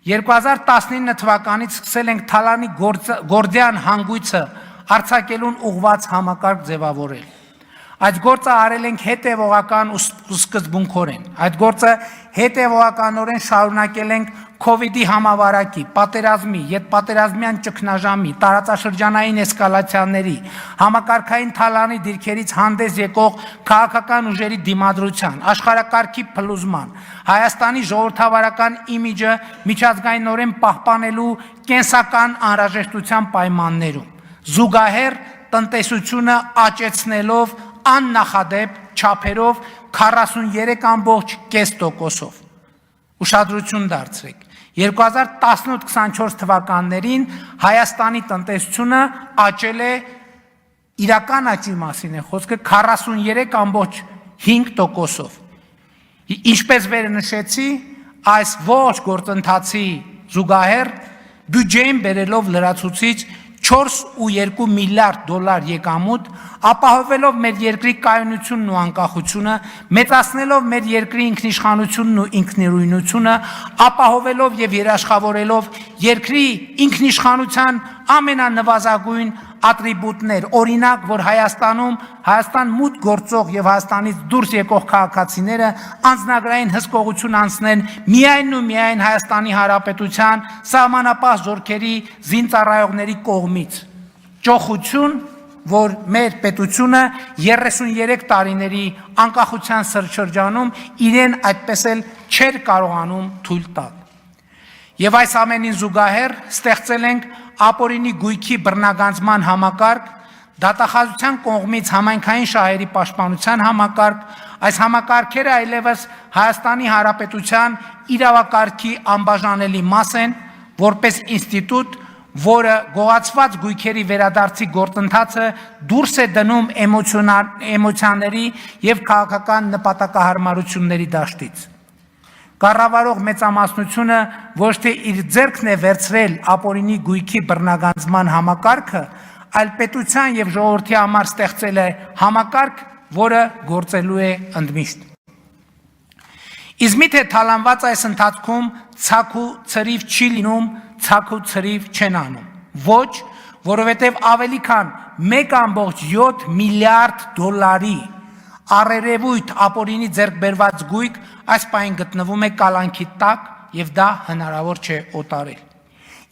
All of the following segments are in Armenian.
2019 թվականից սկսել ենք Թալանի Գորդյան հանգույցը արձակելուն ուղղված համակարգ ձևավորել։ Այդ գործը արել ենք հետևողական ու սկզբունքորեն։ Այդ գործը հետևողականորեն շարունակել ենք COVID-ի համավարակի, պատերազմի, ետպատերազմյան ճգնաժամի, տարածաշրջանային էսկալացիաների, համակարգային թալանի դիրքերից հանդես եկող քաղաքական ուժերի դիմադրության, աշխարհակարգի փլուզման, Հայաստանի ժողովրդավարական իմիջը միջազգայինորեն պահպանելու կենսական անհրաժեշտության պայմաններում, զուգահեռ տնտեսությունը աճեցնելով աննախադեպ չափերով 43.5%-ով։ Ուշադրություն դարձրեք, 2018-24 թվականներին Հայաստանի տնտեսությունը աճել է իրական աճի մասին է խոսքը 43.5%-ով։ Ինչպես վեր նշեցի, այս ոչ գործընթացի զուգահեռ բյուջեին բերելով լրացուցիչ 4.2 միլիարդ դոլար եկամուտ, ապահովելով մեր երկրի կայունությունն ու անկախությունը, մեծացնելով մեր երկրի ինքնիշխանությունն ու ինքնիրույնությունը, ապահովելով եւ երաշխավորելով երկրի ինքնիշխանության ամենանվազագույն ատրիբուտներ, օրինակ, որ Հայաստան մուտք գործող եւ Հայաստանից դուրս եկող քաղաքացիները անձնագրային հսկողություն անցնեն միայն ու միայն Հայաստանի Հանրապետության սահմանապահ զորքերի զինծառայողների կողմից։ Ճոխություն, որ մեր պետությունը 33 տարիների անկախության շրջանում իրեն այդպես էլ չէր կարողանում թույլ տալ։ Եվ այս ամենին զուգահեռ ստեղծել ենք ապօրինի գույքի բռնագանձման համակարգ, դատախազության կողմից համայնքային շահերի պաշտպանության համակարգ, այս համակարգերը այլևս Հայաստանի Հանրապետության իրավակարգի անբաժանելի մաս են, որպես ինստիտուտ, որը գողացված գույքերի վերադարձի գործընթացը դուրս է դնում էմոցիաների եւ քաղաքական նպատակահարմարությունների դաշտից։ Կառավարող մեծամասնությունը ոչ թե իր ձեռքն է վերցրել ապօրինի գույքի բռնագանձման համակարգը, այլ պետության եւ ժողովրդի համար ստեղծել է համակարգ, որը գործելու է ընդմիշտ։ Իսկ միթե թալանված այս ընթացքում ցակ ու ցրիվ չի լինում, ցակ ու ցրիվ չեն անում։ Ոչ, որովհետև ավելի քան 1.7 միլիարդ դոլարի առերևույթ ապօրինի ձեռք բերված գույք այս պահին գտնվում է կալանքի տակ եւ դա հնարավոր չէ օտարել։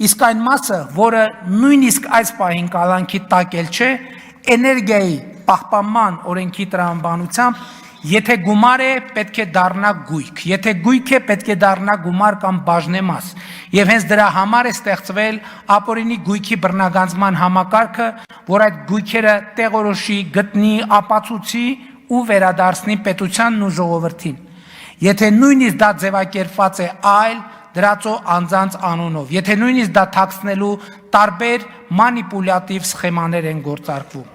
Իսկ այն մասը, որը նույնիսկ այս պահին կալանքի տակ էլ չէ, էներգիայի պահպանման օրենքի տրամաբանությամբ, եթե գումար է, պետք է դառնա գույք, եթե գույք է, պետք է դառնա գումար կամ բաժնեմաս, եւ հենց դրա համար է ստեղծվել ապօրինի գույքի բռնագանձման համակարգը, որ այդ գույքերը տեղորոշի, գտնի, ապացուցի ու վերադարձնի պետությանն ու ժողովրդին։ Եթե նույնիսկ դա ձևակերպված է այլ դրածո անձանց անունով, եթե նույնիսկ դա թաքցնելու տարբեր մանիպուլյատիվ սխեմաներ են գործարկվում։